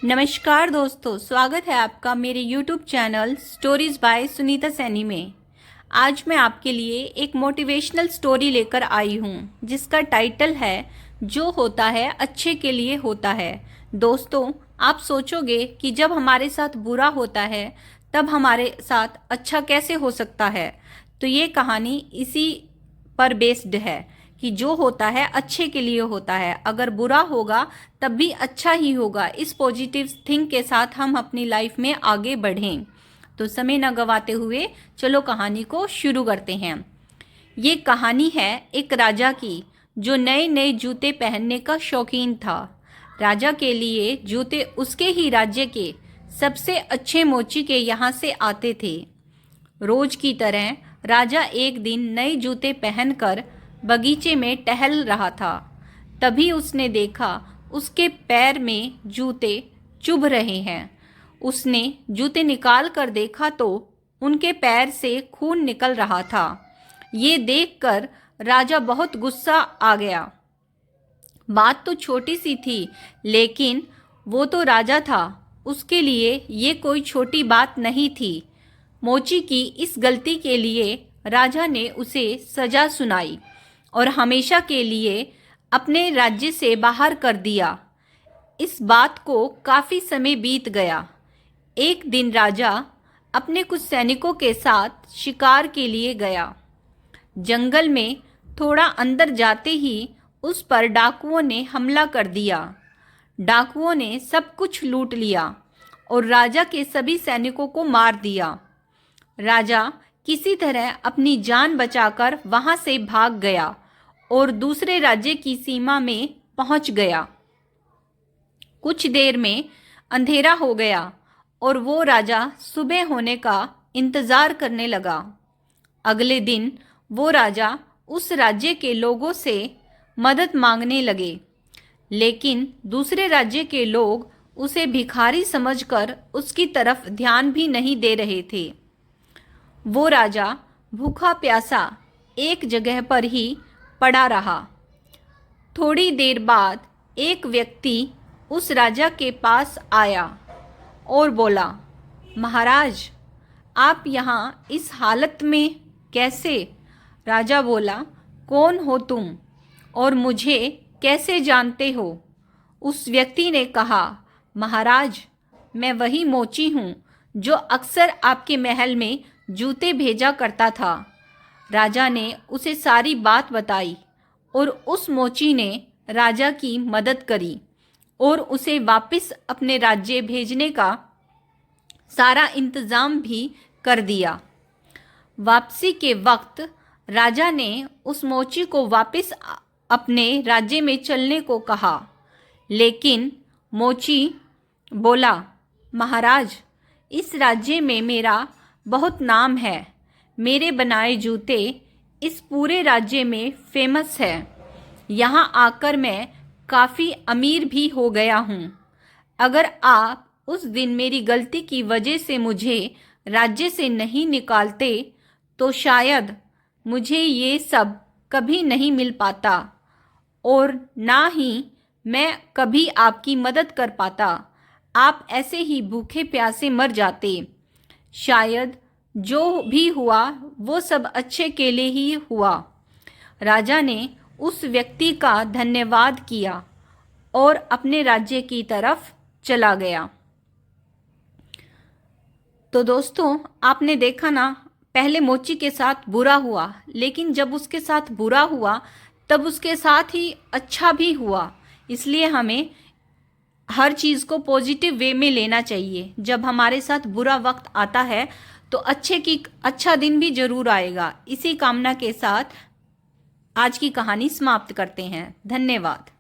नमस्कार दोस्तों, स्वागत है आपका मेरे YouTube channel stories bye Sunita Saini में। आज मैं आपके लिए एक मोटिवेशनल स्टोरी लेकर आई हूँ जिसका टाइटल है जो होता है अच्छे के लिए होता है। दोस्तों, आप सोचोगे कि जब हमारे साथ बुरा होता है तब हमारे साथ अच्छा कैसे हो सकता है। तो ये कहानी इसी पर बेस्ड है कि जो होता है अच्छे के लिए होता है। अगर बुरा होगा तब भी अच्छा ही होगा। इस पॉजिटिव थिंक के साथ हम अपनी लाइफ में आगे बढ़ें। तो समय न गवाते हुए चलो कहानी को शुरू करते हैं। ये कहानी है एक राजा की जो नए नए जूते पहनने का शौकीन था। राजा के लिए जूते उसके ही राज्य के सबसे अच्छे मोची के यहाँ से आते थे। रोज की तरह राजा एक दिन नए जूते पहनकर बगीचे में टहल रहा था। तभी उसने देखा उसके पैर में जूते चुभ रहे हैं। उसने जूते निकाल कर देखा तो उनके पैर से खून निकल रहा था। ये देखकर राजा बहुत गुस्सा आ गया। बात तो छोटी सी थी, लेकिन वो तो राजा था, उसके लिए ये कोई छोटी बात नहीं थी। मोची की इस गलती के लिए राजा ने उसे सजा सुनाई और हमेशा के लिए अपने राज्य से बाहर कर दिया। इस बात को काफ़ी समय बीत गया। एक दिन राजा अपने कुछ सैनिकों के साथ शिकार के लिए गया। जंगल में थोड़ा अंदर जाते ही उस पर डाकुओं ने हमला कर दिया। डाकुओं ने सब कुछ लूट लिया और राजा के सभी सैनिकों को मार दिया। राजा किसी तरह अपनी जान बचाकर वहां से भाग गया और दूसरे राज्य की सीमा में पहुंच गया। कुछ देर में अंधेरा हो गया और वो राजा सुबह होने का इंतजार करने लगा। अगले दिन वो राजा उस राज्य के लोगों से मदद मांगने लगे, लेकिन दूसरे राज्य के लोग उसे भिखारी समझकर उसकी तरफ ध्यान भी नहीं दे रहे थे। वो राजा भूखा प्यासा एक जगह पर ही पड़ा रहा। थोड़ी देर बाद एक व्यक्ति उस राजा के पास आया और बोला, महाराज, आप यहाँ इस हालत में कैसे? राजा बोला, कौन हो तुम और मुझे कैसे जानते हो? उस व्यक्ति ने कहा, महाराज, मैं वही मोची हूँ जो अक्सर आपके महल में जूते भेजा करता था। राजा ने उसे सारी बात बताई और उस मोची ने राजा की मदद करी और उसे वापस अपने राज्य भेजने का सारा इंतज़ाम भी कर दिया। वापसी के वक्त राजा ने उस मोची को वापस अपने राज्य में चलने को कहा, लेकिन मोची बोला, महाराज, इस राज्य में मेरा बहुत नाम है। मेरे बनाए जूते इस पूरे राज्य में फेमस है। यहाँ आकर मैं काफ़ी अमीर भी हो गया हूँ। अगर आप उस दिन मेरी गलती की वजह से मुझे राज्य से नहीं निकालते तो शायद मुझे ये सब कभी नहीं मिल पाता और ना ही मैं कभी आपकी मदद कर पाता। आप ऐसे ही भूखे प्यासे मर जाते। शायद जो भी हुआ वो सब अच्छे के लिए ही हुआ। राजा ने उस व्यक्ति का धन्यवाद किया और अपने राज्य की तरफ चला गया। तो दोस्तों, आपने देखा ना, पहले मोची के साथ बुरा हुआ, लेकिन जब उसके साथ बुरा हुआ तब उसके साथ ही अच्छा भी हुआ। इसलिए हमें हर चीज़ को पॉजिटिव वे में लेना चाहिए। जब हमारे साथ बुरा वक्त आता है तो अच्छा दिन भी जरूर आएगा। इसी कामना के साथ आज की कहानी समाप्त करते हैं। धन्यवाद।